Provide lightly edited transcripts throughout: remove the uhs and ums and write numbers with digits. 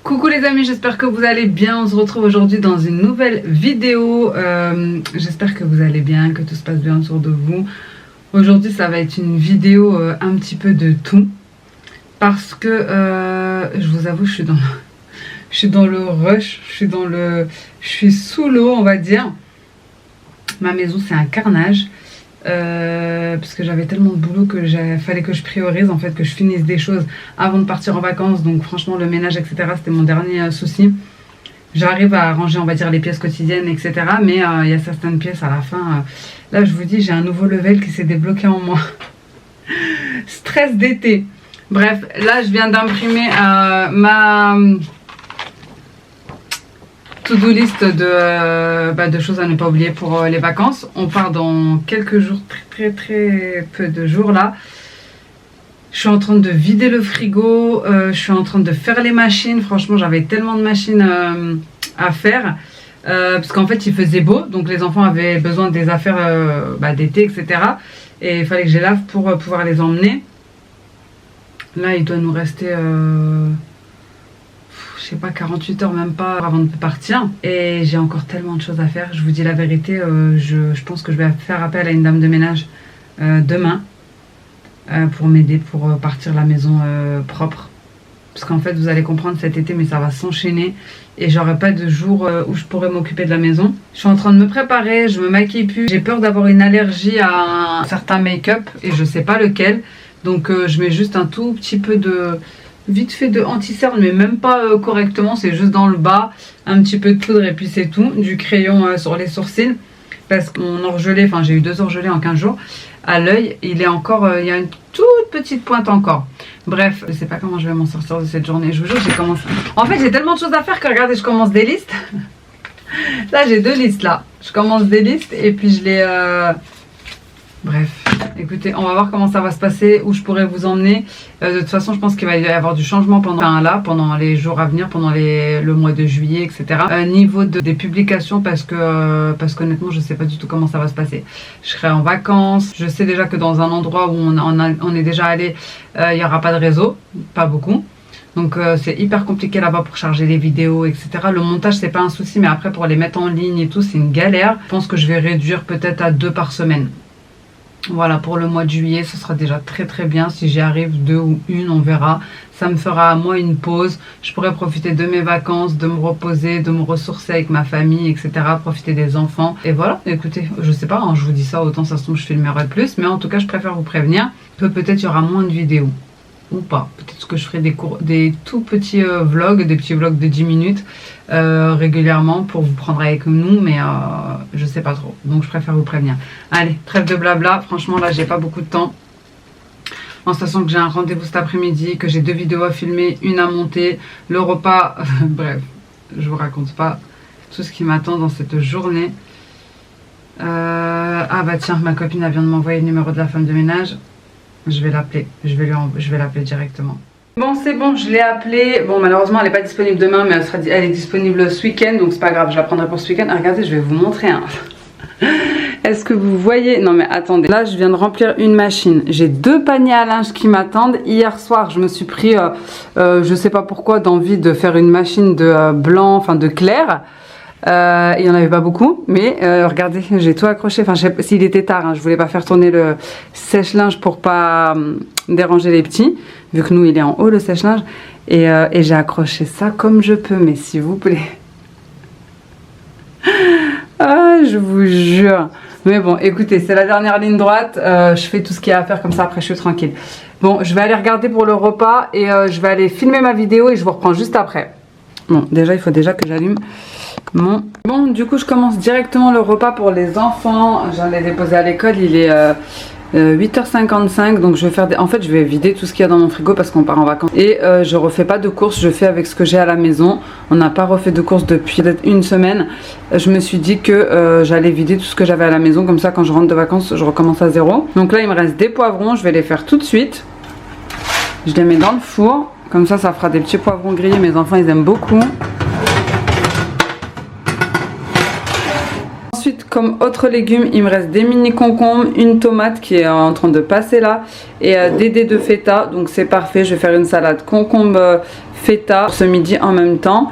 Coucou les amis, j'espère que vous allez bien. On se retrouve aujourd'hui dans une nouvelle vidéo. J'espère que vous allez bien, que tout se passe bien autour de vous. Aujourd'hui ça va être une vidéo un petit peu de tout. Parce que je vous avoue, je suis dans le rush, je suis sous l'eau on va dire. Ma maison c'est un carnage. Parce que j'avais tellement de boulot que fallait que je priorise en fait, que je finisse des choses avant de partir en vacances. Donc franchement le ménage etc c'était mon dernier souci. J'arrive à ranger on va dire les pièces quotidiennes etc, mais il y a certaines pièces à la fin là je vous dis j'ai un nouveau level qui s'est débloqué en moi. Stress d'été. Bref, là je viens d'imprimer ma to-do list de choses à ne pas oublier pour les vacances. On part dans quelques jours, très peu de jours là. Je suis en train de vider le frigo, je suis en train de faire les machines. Franchement j'avais tellement de machines à faire. Parce qu'en fait il faisait beau, donc les enfants avaient besoin des affaires d'été etc. Et il fallait que je les lave pour pouvoir les emmener. Là il doit nous rester... je sais pas, 48 heures même pas avant de partir. Et j'ai encore tellement de choses à faire. Je vous dis la vérité, je pense que je vais faire appel à une dame de ménage demain. Pour m'aider pour partir la maison propre. Parce qu'en fait vous allez comprendre cet été mais ça va s'enchaîner. Et j'aurai pas de jour où je pourrai m'occuper de la maison. Je suis en train de me préparer, je me maquille plus. J'ai peur d'avoir une allergie à un certain make-up et je sais pas lequel. Donc je mets juste un tout petit peu de... vite fait de anti-cerne mais même pas correctement, c'est juste dans le bas, un petit peu de poudre et puis c'est tout, du crayon sur les sourcils parce que mon orgelé, enfin j'ai eu 2 orgelés en 15 jours, à l'œil il est encore, il y a une toute petite pointe encore. Bref, je sais pas comment je vais m'en sortir de cette journée, je vous jure j'ai commencé, en fait j'ai tellement de choses à faire que regardez je commence des listes. Là j'ai 2 listes là, je commence des listes et puis je les... Bref, écoutez, on va voir comment ça va se passer, où je pourrais vous emmener. De toute façon, je pense qu'il va y avoir du changement pendant les jours à venir, pendant le mois de juillet, etc. Niveau des publications, parce qu'honnêtement, je ne sais pas du tout comment ça va se passer. Je serai en vacances. Je sais déjà que dans un endroit où on est déjà allé, il n'y aura pas de réseau, pas beaucoup. Donc c'est hyper compliqué là-bas pour charger les vidéos, etc. Le montage, c'est pas un souci, mais après pour les mettre en ligne et tout, c'est une galère. Je pense que je vais réduire peut-être à 2 par semaine. Voilà, pour le mois de juillet, ce sera déjà très bien. Si j'y arrive 2 ou 1, on verra. Ça me fera à moi une pause. Je pourrais profiter de mes vacances, de me reposer, de me ressourcer avec ma famille, etc. Profiter des enfants. Et voilà, écoutez, je sais pas, hein, je vous dis ça, autant ça se trouve je filmerai plus. Mais en tout cas, je préfère vous prévenir que peut-être il y aura moins de vidéos. Ou pas. Peut-être que je ferai des tout petits vlogs, des petits vlogs de 10 minutes régulièrement pour vous prendre avec nous, mais je sais pas trop. Donc je préfère vous prévenir. Allez, trêve de blabla. Franchement là j'ai pas beaucoup de temps. En sachant que j'ai un rendez-vous cet après-midi, que j'ai 2 vidéos à filmer, une à monter, le repas, bref, je vous raconte pas tout ce qui m'attend dans cette journée. Ah bah tiens, ma copine elle vient de m'envoyer le numéro de la femme de ménage. Je vais l'appeler, je vais l'appeler directement. Bon c'est bon, je l'ai appelée. Bon malheureusement elle n'est pas disponible demain, mais elle est disponible ce week-end, donc c'est pas grave, je la prendrai pour ce week-end. Regardez, je vais vous montrer un. Est-ce que vous voyez? Non mais attendez, là je viens de remplir une machine. J'ai 2 paniers à linge qui m'attendent. Hier soir je me suis pris, je sais pas pourquoi, d'envie de faire une machine de blanc, enfin de clair. Il n'y en avait pas beaucoup, mais regardez, j'ai tout accroché. Enfin, s'il était tard, hein, je voulais pas faire tourner le sèche-linge pour pas déranger les petits, vu que nous il est en haut le sèche-linge. Et j'ai accroché ça comme je peux, mais s'il vous plaît. Ah, je vous jure. Mais bon, écoutez, c'est la dernière ligne droite. Je fais tout ce qu'il y a à faire comme ça, après je suis tranquille. Bon, je vais aller regarder pour le repas et je vais aller filmer ma vidéo et je vous reprends juste après. Bon, déjà, il faut déjà que j'allume mon... Bon, du coup, je commence directement le repas pour les enfants. J'en ai déposé à l'école, il est 8h55, donc je vais faire en fait, je vais vider tout ce qu'il y a dans mon frigo parce qu'on part en vacances. Et je refais pas de courses, je fais avec ce que j'ai à la maison. On n'a pas refait de courses depuis peut-être une semaine. Je me suis dit que j'allais vider tout ce que j'avais à la maison, comme ça quand je rentre de vacances, je recommence à zéro. Donc là, il me reste des poivrons, je vais les faire tout de suite. Je les mets dans le four, comme ça fera des petits poivrons grillés, mes enfants ils aiment beaucoup. Ensuite, comme autres légumes, il me reste des mini concombres, une tomate qui est en train de passer là et des dés de feta, donc c'est parfait. Je vais faire une salade concombre feta ce midi en même temps.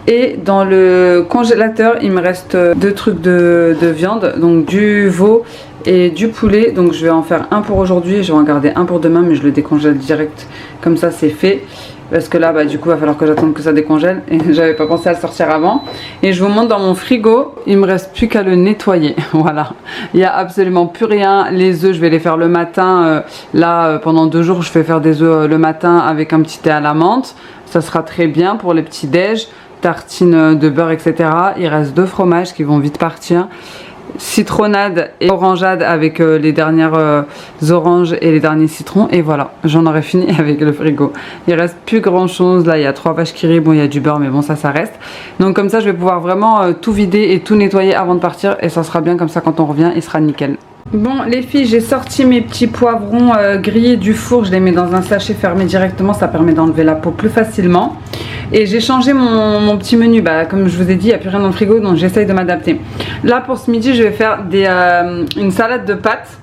Et dans le congélateur, il me reste deux trucs de viande, donc du veau et du poulet. Donc je vais en faire un pour aujourd'hui, je vais en garder un pour demain, mais je le décongèle direct, comme ça c'est fait. Parce que là, bah, du coup, il va falloir que j'attende que ça décongèle. Et j'avais pas pensé à le sortir avant. Et je vous montre dans mon frigo. Il me reste plus qu'à le nettoyer. Voilà. Il n'y a absolument plus rien. Les œufs, je vais les faire le matin. Pendant 2 jours, je vais faire des œufs le matin avec un petit thé à la menthe. Ça sera très bien pour les petits déj. Tartines de beurre, etc. Il reste 2 fromages qui vont vite partir. Citronnade et orangeade avec les dernières oranges et les derniers citrons, et voilà, j'en aurais fini avec le frigo. Il reste plus grand chose. Là il y a 3 vaches qui rient, bon il y a du beurre mais bon ça reste. Donc comme ça je vais pouvoir vraiment tout vider et tout nettoyer avant de partir, et ça sera bien, comme ça quand on revient il sera nickel. Bon les filles, j'ai sorti mes petits poivrons grillés du four, je les mets dans un sachet fermé directement, ça permet d'enlever la peau plus facilement. Et j'ai changé mon petit menu, bah, comme je vous ai dit il n'y a plus rien dans le frigo, donc j'essaye de m'adapter. Là pour ce midi je vais faire une salade de pâtes.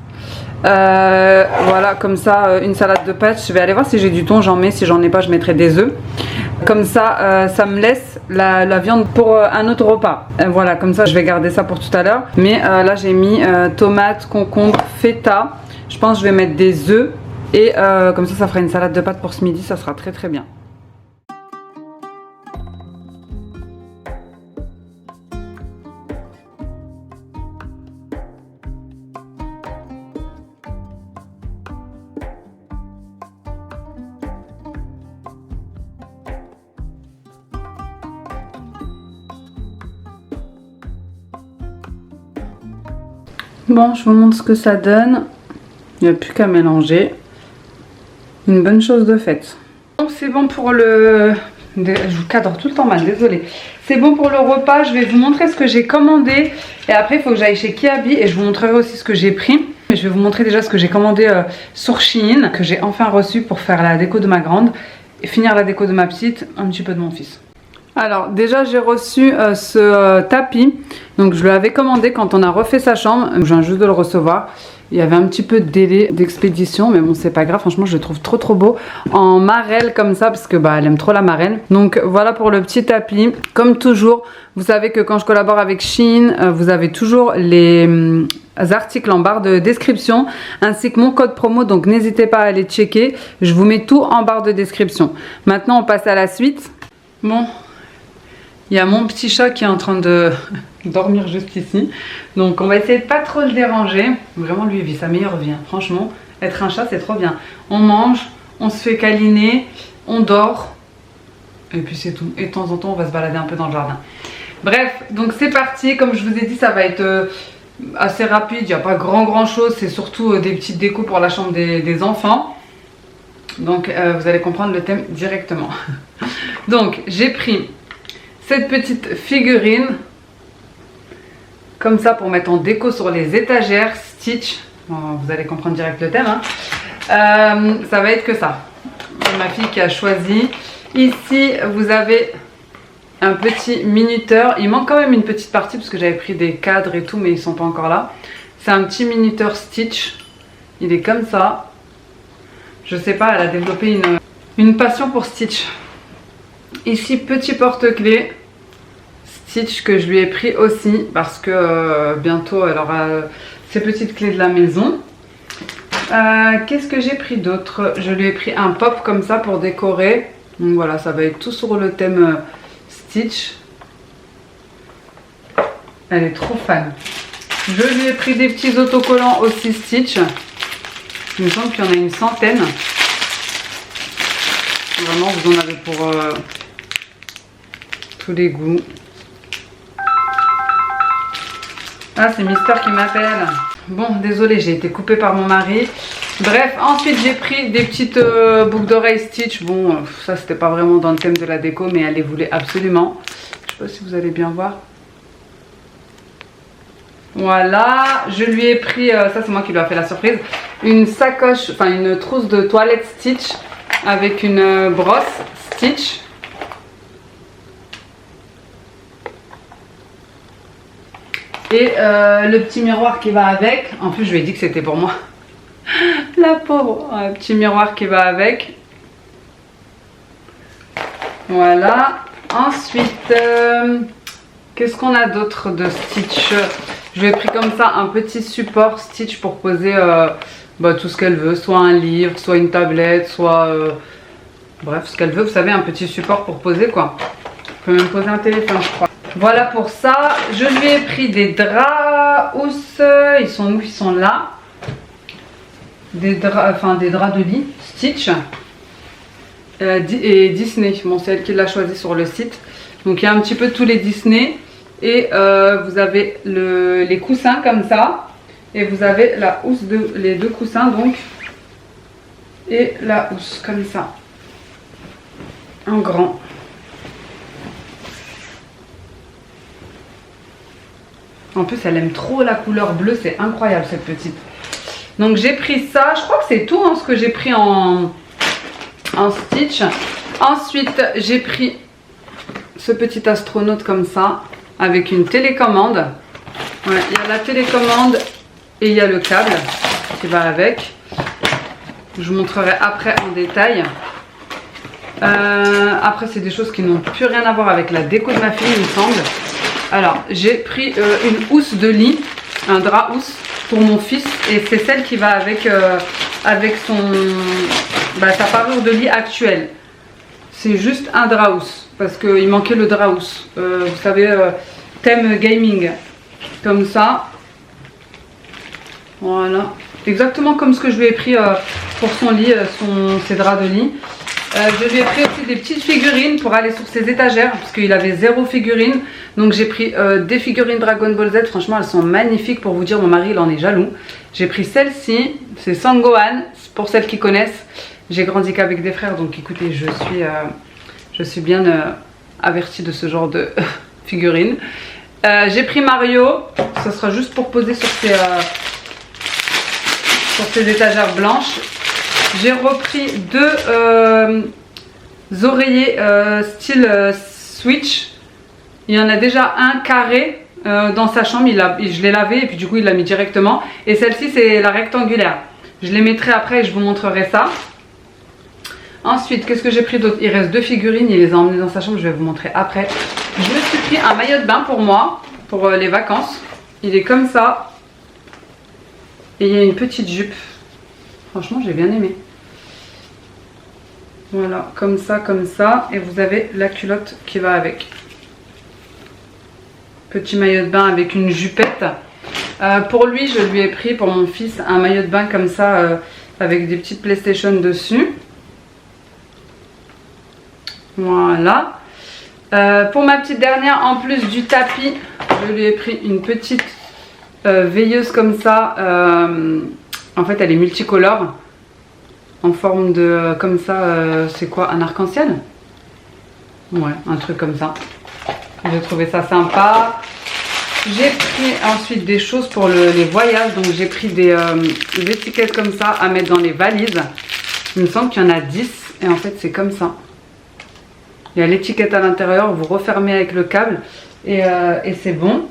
Voilà, comme ça, une salade de pâtes. Je vais aller voir si j'ai du thon, j'en mets, si j'en ai pas je mettrai des œufs. Comme ça, ça me laisse la viande pour un autre repas. Voilà, comme ça je vais garder ça pour tout à l'heure. Mais là j'ai mis tomates, concombre, feta. Je pense que je vais mettre des œufs. Et comme ça fera une salade de pâtes pour ce midi, ça sera très très bien. Bon, je vous montre ce que ça donne. Il n'y a plus qu'à mélanger. Une bonne chose de faite. Bon, c'est bon pour le... Je vous cadre tout le temps mal, désolée. C'est bon pour le repas. Je vais vous montrer ce que j'ai commandé. Et après, il faut que j'aille chez Kiabi. Et je vous montrerai aussi ce que j'ai pris. Je vais vous montrer déjà ce que j'ai commandé sur Shein. Que j'ai enfin reçu pour faire la déco de ma grande. Et finir la déco de ma petite. Un petit peu de mon fils. Alors déjà j'ai reçu ce tapis, donc je l'avais commandé quand on a refait sa chambre, je viens juste de le recevoir. Il y avait un petit peu de délai d'expédition, mais bon c'est pas grave, franchement je le trouve trop beau en marelle comme ça, parce que bah elle aime trop la marelle. Donc voilà pour le petit tapis. Comme toujours, vous savez que quand je collabore avec Shein, vous avez toujours les articles en barre de description ainsi que mon code promo, donc n'hésitez pas à aller checker, je vous mets tout en barre de description. Maintenant on passe à la suite. Bon, il y a mon petit chat qui est en train de dormir juste ici. Donc on va essayer de pas trop le déranger. Vraiment lui il vit sa meilleure vie. Franchement, être un chat c'est trop bien. On mange, on se fait câliner, on dort. Et puis c'est tout. Et de temps en temps on va se balader un peu dans le jardin. Bref, donc c'est parti. Comme je vous ai dit, ça va être assez rapide. Il n'y a pas grand chose. C'est surtout des petites décos pour la chambre des enfants. Donc vous allez comprendre le thème directement. Donc j'ai pris cette petite figurine comme ça pour mettre en déco sur les étagères Stitch. Bon, vous allez comprendre direct le thème, hein. Ça va être que ça. C'est ma fille qui a choisi. Ici vous avez un petit minuteur. Il manque quand même une petite partie parce que j'avais pris des cadres et tout, mais ils sont pas encore là. C'est un petit minuteur Stitch. Il est comme ça. Je sais pas, elle a développé une passion pour Stitch. Ici, petit porte-clés Stitch que je lui ai pris aussi parce que bientôt elle aura ses petites clés de la maison. Qu'est-ce que j'ai pris d'autre? Je lui ai pris un pop comme ça pour décorer. Donc voilà, ça va être tout sur le thème Stitch. Elle est trop fan. Je lui ai pris des petits autocollants aussi Stitch. Il me semble qu'il y en a une centaine. Vraiment, vous en avez pour tous les goûts. Ah, c'est Mister qui m'appelle. Bon, désolé, j'ai été coupée par mon mari. Bref, ensuite j'ai pris des petites boucles d'oreilles Stitch. Bon, ça c'était pas vraiment dans le thème de la déco, mais elle les voulait absolument. Je sais pas si vous allez bien voir. Voilà, je lui ai pris, ça c'est moi qui lui ai fait la surprise, une sacoche, enfin une trousse de toilette Stitch avec une brosse Stitch. Et le petit miroir qui va avec. En plus je lui ai dit que c'était pour moi. La pauvre. Un petit miroir qui va avec. Voilà. Ensuite, qu'est-ce qu'on a d'autre de Stitch? Je lui ai pris comme ça un petit support Stitch pour poser tout ce qu'elle veut. Soit un livre, soit une tablette, soit... bref, ce qu'elle veut. Vous savez, un petit support pour poser quoi. On peut même poser un téléphone je crois. Voilà pour ça. Je lui ai pris des draps housses. Ils sont où? Ils sont là. Des draps de lit Stitch. Et Disney. Bon, c'est elle qui l'a choisi sur le site. Donc il y a un petit peu tous les Disney. Et vous avez les coussins comme ça. Et vous avez la housse les deux coussins donc. Et la housse comme ça. En grand. En plus elle aime trop la couleur bleue, c'est incroyable cette petite. Donc j'ai pris ça, je crois que c'est tout hein, ce que j'ai pris en Stitch. Ensuite j'ai pris ce petit astronaute comme ça, avec une télécommande. Ouais, il y a la télécommande et il y a le câble qui va avec. Je vous montrerai après en détail. Après c'est des choses qui n'ont plus rien à voir avec la déco de ma fille il me semble. Alors, j'ai pris une housse de lit, un drap housse pour mon fils. Et c'est celle qui va avec, sa parure de lit actuelle. C'est juste un drap housse, parce qu'il manquait le drap housse. Vous savez, thème gaming, comme ça. Voilà. Exactement comme ce que je lui ai pris pour son lit, ses draps de lit. Je lui ai pris aussi des petites figurines pour aller sur ses étagères parce qu'il avait 0 figurines. Donc j'ai pris des figurines Dragon Ball Z. Franchement elles sont magnifiques pour vous dire, mon mari il en est jaloux. J'ai pris celle-ci, c'est Sangohan, pour celles qui connaissent. J'ai grandi qu'avec des frères donc écoutez je suis bien avertie de ce genre de figurines. J'ai pris Mario, ce sera juste pour poser sur ses étagères blanches. J'ai repris 2 oreillers style Switch. Il y en a déjà un carré dans sa chambre. Je l'ai lavé et puis du coup il l'a mis directement. Et celle-ci c'est la rectangulaire. Je les mettrai après et je vous montrerai ça. Ensuite, qu'est-ce que j'ai pris d'autre? Il reste 2 figurines. Il les a emmenées dans sa chambre. Je vais vous montrer après. Je me suis pris un maillot de bain pour moi, pour les vacances. Il est comme ça. Et il y a une petite jupe. Franchement, j'ai bien aimé. Voilà, comme ça. Et vous avez la culotte qui va avec. Petit maillot de bain avec une jupette. Pour lui, je lui ai pris, pour mon fils, un maillot de bain comme ça, avec des petites PlayStation dessus. Voilà. Pour ma petite dernière, en plus du tapis, je lui ai pris une petite veilleuse comme ça. En fait, elle est multicolore. En forme de... comme ça, c'est quoi? Un arc-en-ciel? Ouais, un truc comme ça. J'ai trouvé ça sympa. J'ai pris ensuite des choses pour les voyages. Donc j'ai pris des étiquettes comme ça à mettre dans les valises. Il me semble qu'il y en a 10. Et en fait, c'est comme ça. Il y a l'étiquette à l'intérieur. Vous refermez avec le câble. Et c'est bon.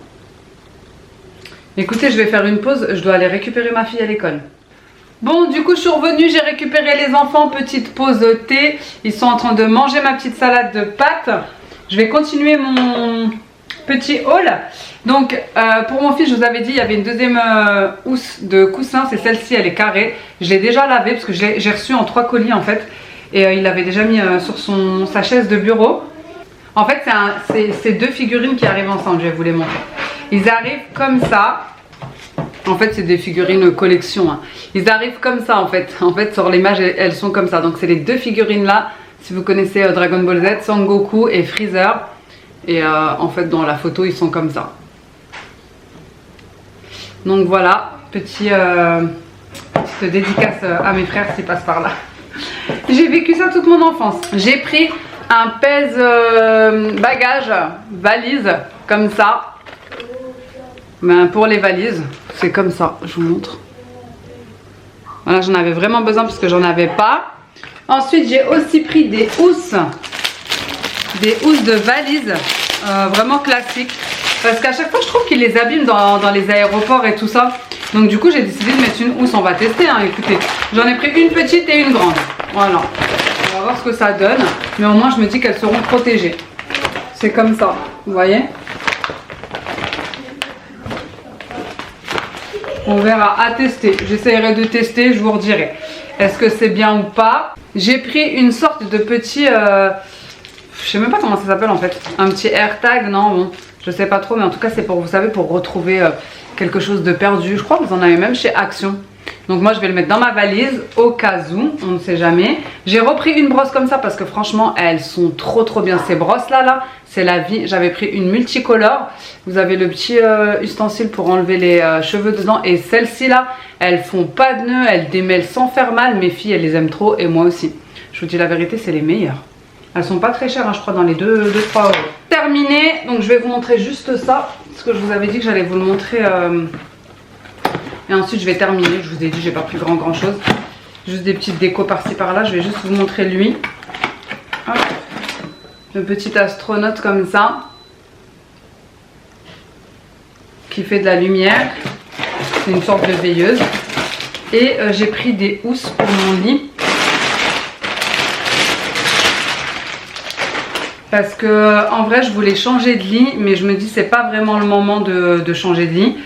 Écoutez, je vais faire une pause. Je dois aller récupérer ma fille à l'école. Bon, du coup, je suis revenue, j'ai récupéré les enfants, petite pause thé. Ils sont en train de manger ma petite salade de pâtes. Je vais continuer mon petit haul. Donc, pour mon fils, je vous avais dit, il y avait une deuxième housse de coussin. C'est celle-ci, elle est carrée. Je l'ai déjà lavée parce que j'ai reçu en 3 colis en fait. Et il l'avait déjà mis sur sa chaise de bureau. En fait, c'est 2 figurines qui arrivent ensemble, je vais vous les montrer. Ils arrivent comme ça. En fait, c'est des figurines collection. Hein. Ils arrivent comme ça en fait. En fait, sur l'image, elles sont comme ça. Donc, c'est les 2 figurines là. Si vous connaissez Dragon Ball Z, Son Goku et Freezer. Et en fait dans la photo ils sont comme ça. Donc voilà, petite dédicace à mes frères s'ils passent par là. J'ai vécu ça toute mon enfance. J'ai pris un pèse bagage valise comme ça. Ben, pour les valises, c'est comme ça, je vous montre. Voilà, j'en avais vraiment besoin parce que j'en avais pas. Ensuite, j'ai aussi pris des housses de valises, vraiment classiques. Parce qu'à chaque fois, je trouve qu'ils les abîment dans les aéroports et tout ça. Donc du coup, j'ai décidé de mettre une housse. On va tester, hein, écoutez. J'en ai pris une petite et une grande. Voilà. On va voir ce que ça donne. Mais au moins, je me dis qu'elles seront protégées. C'est comme ça, vous voyez. On verra, à tester. J'essaierai de tester, je vous redirai. Est-ce que c'est bien ou pas? J'ai pris une sorte de petit... je sais même pas comment ça s'appelle en fait. Un petit AirTag, non, bon. Je sais pas trop, mais en tout cas, c'est pour, vous savez, pour retrouver quelque chose de perdu. Je crois que vous en avez même chez Action. Donc moi, je vais le mettre dans ma valise au cas où, on ne sait jamais. J'ai repris une brosse comme ça parce que franchement, elles sont trop bien. Ces brosses-là, c'est la vie. J'avais pris une multicolore. Vous avez le petit ustensile pour enlever les cheveux dedans. Et celles-ci là, elles font pas de nœuds, elles démêlent sans faire mal. Mes filles, elles les aiment trop et moi aussi. Je vous dis la vérité, c'est les meilleures. Elles sont pas très chères, hein, je crois dans les 2-3 euros. Terminé, donc je vais vous montrer juste ça. Parce que je vous avais dit que j'allais vous le montrer. Et ensuite je vais terminer. Je vous ai dit, j'ai pas pris grand chose. Juste des petites décos par-ci par-là. Je vais juste vous montrer lui. Hop. Le petit astronaute comme ça. Qui fait de la lumière. C'est une sorte de veilleuse. Et j'ai pris des housses pour mon lit. Parce que en vrai je voulais changer de lit, mais je me dis c'est pas vraiment le moment de changer de lit.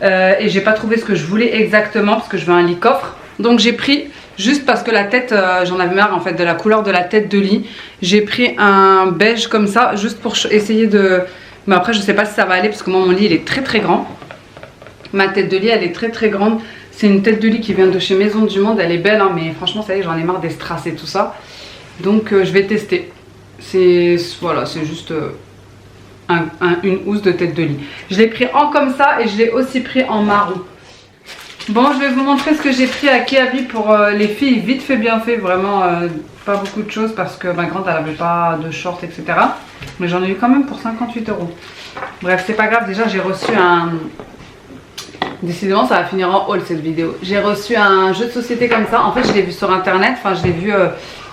Et j'ai pas trouvé ce que je voulais exactement parce que je veux un lit coffre. Donc j'ai pris, juste parce que la tête, j'en avais marre en fait de la couleur de la tête de lit. J'ai pris un beige comme ça, juste pour essayer de... Mais après je sais pas si ça va aller parce que moi mon lit il est très grand. Ma tête de lit elle est très grande. C'est une tête de lit qui vient de chez Maison du Monde, elle est belle hein, mais franchement ça y est j'en ai marre des strass et tout ça. Donc je vais tester. Voilà, c'est juste une housse de tête de lit. Je l'ai pris en comme ça et je l'ai aussi pris en marron. Bon, je vais vous montrer ce que j'ai pris à Kiabi pour les filles. Vite fait, bien fait. Vraiment pas beaucoup de choses parce que ma grande elle avait pas de short, etc. Mais j'en ai eu quand même pour 58 euros. Bref, c'est pas grave. Déjà, j'ai reçu un... Décidément, ça va finir en haul cette vidéo. J'ai reçu un jeu de société comme ça. En fait, je l'ai vu sur internet. Enfin, je l'ai vu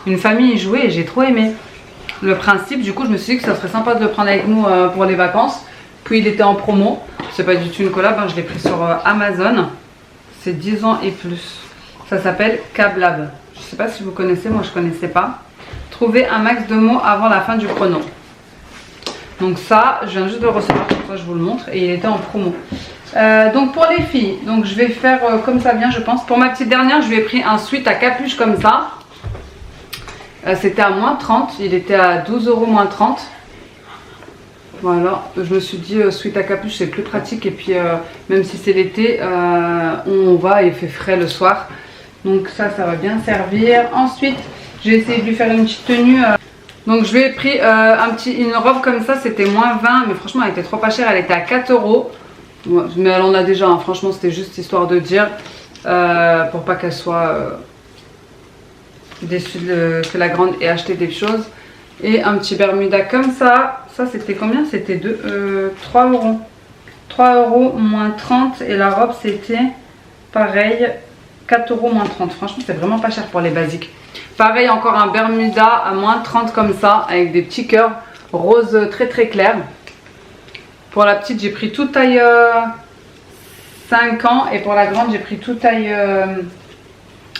une famille y jouer et j'ai trop aimé le principe. Du coup je me suis dit que ça serait sympa de le prendre avec nous pour les vacances. Puis il était en promo, c'est pas du tout une collab hein. Je l'ai pris sur Amazon. C'est 10 ans et plus. Ça s'appelle Cablab. Je sais pas si vous connaissez, moi je connaissais pas. Trouver un max de mots avant la fin du chrono. Donc ça je viens juste de le recevoir, pour ça je vous le montre. Et il était en promo. Donc pour les filles, donc je vais faire comme ça vient je pense. Pour ma petite dernière je lui ai pris un sweat à capuche comme ça. C'était à moins 30, il était à 12 euros moins 30. Voilà, je me suis dit sweat à capuche c'est plus pratique et puis même si c'est l'été, on va et il fait frais le soir. Donc ça va bien servir. Ensuite, j'ai essayé de lui faire une petite tenue. Donc je lui ai pris une robe comme ça, c'était moins 20, mais franchement elle était trop pas chère, elle était à 4 euros. Ouais, mais elle en a déjà, hein. Franchement c'était juste histoire de dire, pour pas qu'elle soit... déçue que la grande ait acheté des choses. Et un petit bermuda comme ça. Ça c'était combien? C'était 3 euros. 3 euros moins 30. Et la robe c'était pareil 4 euros moins 30. Franchement c'est vraiment pas cher pour les basiques. Pareil encore un bermuda à moins 30 comme ça. Avec des petits cœurs rose très clair. Pour la petite j'ai pris tout taille 5 ans. Et pour la grande j'ai pris tout taille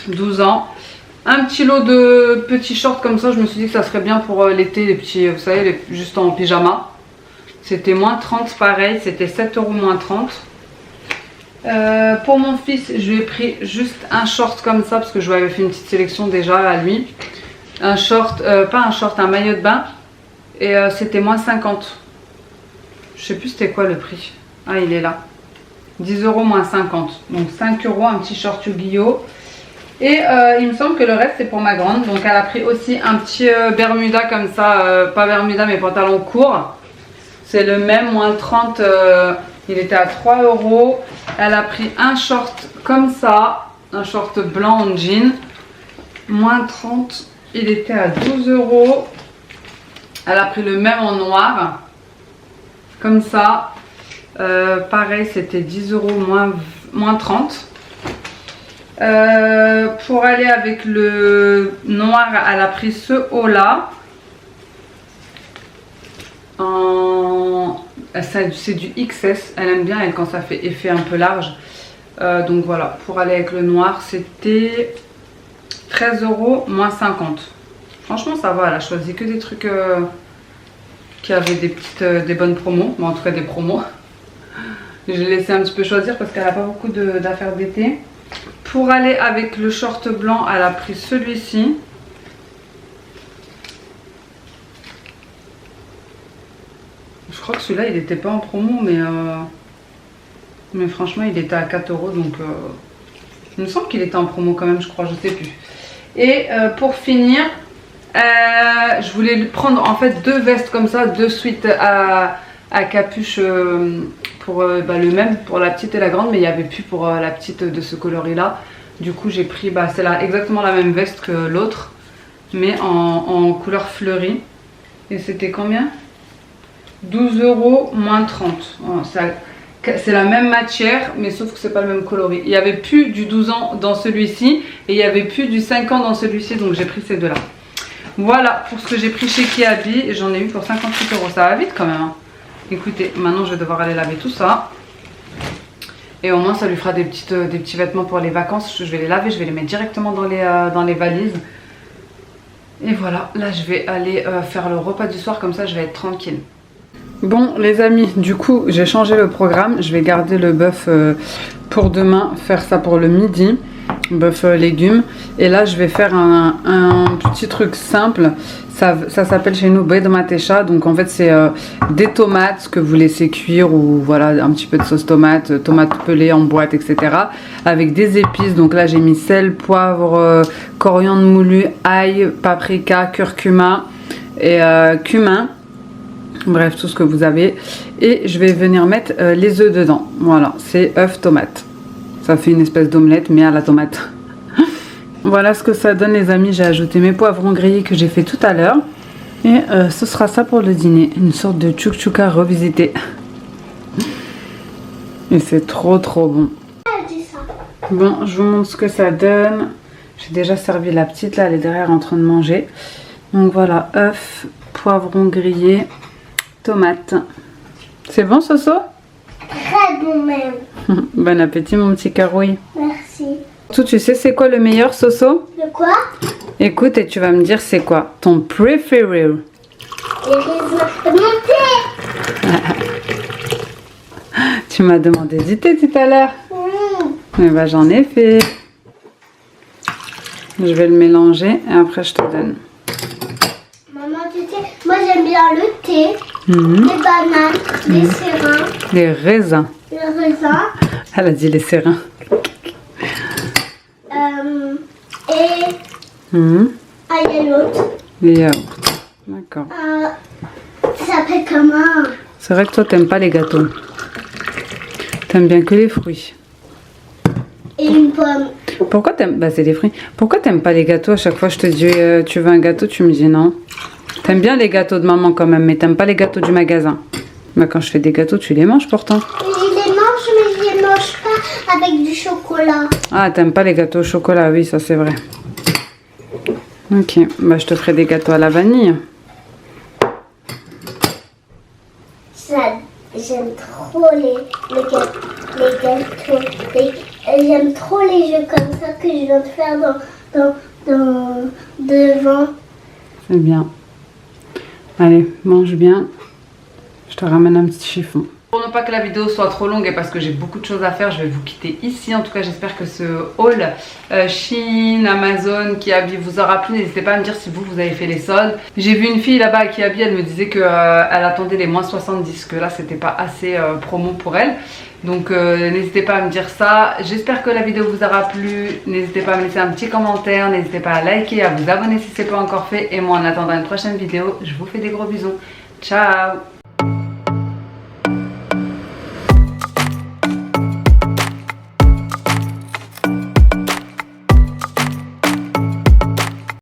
12 ans. Un petit lot de petits shorts comme ça, je me suis dit que ça serait bien pour l'été, les petits, vous savez, juste en pyjama. C'était moins 30 pareil, c'était 7 euros moins 30. Pour mon fils, je lui ai pris juste un short comme ça, parce que je lui avais fait une petite sélection déjà à lui. Un short, pas un short, un maillot de bain. Et c'était moins 50. Je sais plus c'était quoi le prix. Ah, il est là. 10 euros moins 50. Donc 5 euros, un petit short Yu-Gi-Oh! Et il me semble que le reste c'est pour ma grande. Donc elle a pris aussi un petit Bermuda comme ça, pas Bermuda mais pantalon court. C'est le même, moins 30, il était à 3 €. Elle a pris un short comme ça, un short blanc en jean. Moins 30, il était à 12 €. Elle a pris le même en noir, comme ça. Pareil, c'était 10 € moins 30. Pour aller avec le noir, elle a pris ce haut là. C'est du XS, elle aime bien elle quand ça fait effet un peu large. Donc voilà, pour aller avec le noir, c'était 13 € moins 50. Franchement, ça va, elle a choisi que des trucs qui avaient des bonnes promos. Bon, en tout cas, des promos. J'ai laissé un petit peu choisir parce qu'elle n'a pas beaucoup d'affaires d'été. Pour aller avec le short blanc, elle a pris celui-ci. Je crois que celui-là, il n'était pas en promo, mais franchement, il était à 4 € donc il me semble qu'il était en promo quand même, je crois, je sais plus. Et pour finir, je voulais prendre en fait 2 vestes comme ça, 2 suites à capuche pour le même pour la petite et la grande, mais il n'y avait plus pour la petite de ce coloris là. Du coup j'ai pris, c'est exactement la même veste que l'autre, mais en couleur fleurie. Et c'était combien? 12 € moins 30. Oh, c'est la même matière, mais sauf que c'est pas le même coloris. Il n'y avait plus du 12 ans dans celui-ci et il n'y avait plus du 5 ans dans celui-ci, donc j'ai pris ces deux là. Voilà pour ce que j'ai pris chez Kiabi et j'en ai eu pour 58 €. Ça va vite quand même, hein. Écoutez, maintenant je vais devoir aller laver tout ça. Et au moins ça lui fera des petits vêtements pour les vacances. Je vais les laver, je vais les mettre directement dans les valises. Et voilà, là je vais aller faire le repas du soir, comme ça je vais être tranquille. Bon les amis, du coup j'ai changé le programme. Je vais garder le bœuf pour demain, faire ça pour le midi. Bœuf légumes. Et là je vais faire un petit truc simple. Ça s'appelle chez nous bed matesha. Donc en fait c'est des tomates que vous laissez cuire, ou voilà un petit peu de sauce tomate, tomates pelées en boîte, etc. Avec des épices. Donc là j'ai mis sel, poivre, coriandre moulu, ail, paprika, curcuma et cumin. Bref, tout ce que vous avez. Et je vais venir mettre les œufs dedans. Voilà, c'est œufs tomate. Ça fait une espèce d'omelette mais à la tomate. Voilà ce que ça donne les amis. J'ai ajouté mes poivrons grillés que j'ai fait tout à l'heure. Et ce sera ça pour le dîner. Une sorte de chouchouka revisité. Et c'est trop bon. Bon, je vous montre ce que ça donne. J'ai déjà servi la petite là, elle est derrière en train de manger. Donc voilà, œufs, poivrons grillés, tomates. C'est bon Soso? Très bon même. Bon appétit mon petit carouille. Merci. Tu sais c'est quoi le meilleur Soso? Le quoi? Écoute et tu vas me dire c'est quoi ton préféré. Les raisins. Mon thé. Tu m'as demandé du thé tout à l'heure. Mais bah j'en ai fait. Je vais le mélanger et après je te donne. Maman, tu sais, moi j'aime bien le thé, les bananes, les sérins, Les raisins. les raisins Elle a dit les sérins. et l'autre. Les yaourts. D'accord. Ça s'appelle comment? C'est vrai que toi t'aimes pas les gâteaux. T'aimes bien que les fruits. Et une pomme. Pourquoi t'aimes... Bah c'est des fruits. Pourquoi t'aimes pas les gâteaux? À chaque fois je te dis tu veux un gâteau, tu me dis non. T'aimes bien les gâteaux de maman quand même, mais t'aimes pas les gâteaux du magasin. Bah quand je fais des gâteaux, tu les manges pourtant. Je les mange, mais je les mange pas avec du chocolat. Ah, t'aimes pas les gâteaux au chocolat, oui, ça c'est vrai. Ok, bah je te ferai des gâteaux à la vanille. J'aime trop les gâteaux. J'aime trop les jeux comme ça que je viens de faire devant. C'est bien. Allez, mange bien. Je te ramène un petit chiffon. Pour ne pas que la vidéo soit trop longue et parce que j'ai beaucoup de choses à faire, je vais vous quitter ici. En tout cas, j'espère que ce haul Shein, Amazon, Kiabi vous aura plu. N'hésitez pas à me dire si vous avez fait les soldes. J'ai vu une fille là-bas à Kiabi, elle me disait qu'elle attendait les moins 70, que là, c'était pas assez promo pour elle. Donc n'hésitez pas à me dire ça. J'espère que la vidéo vous aura plu. N'hésitez pas à me laisser un petit commentaire. N'hésitez pas à liker, à vous abonner si ce n'est pas encore fait. Et moi en attendant une prochaine vidéo, je vous fais des gros bisous. Ciao!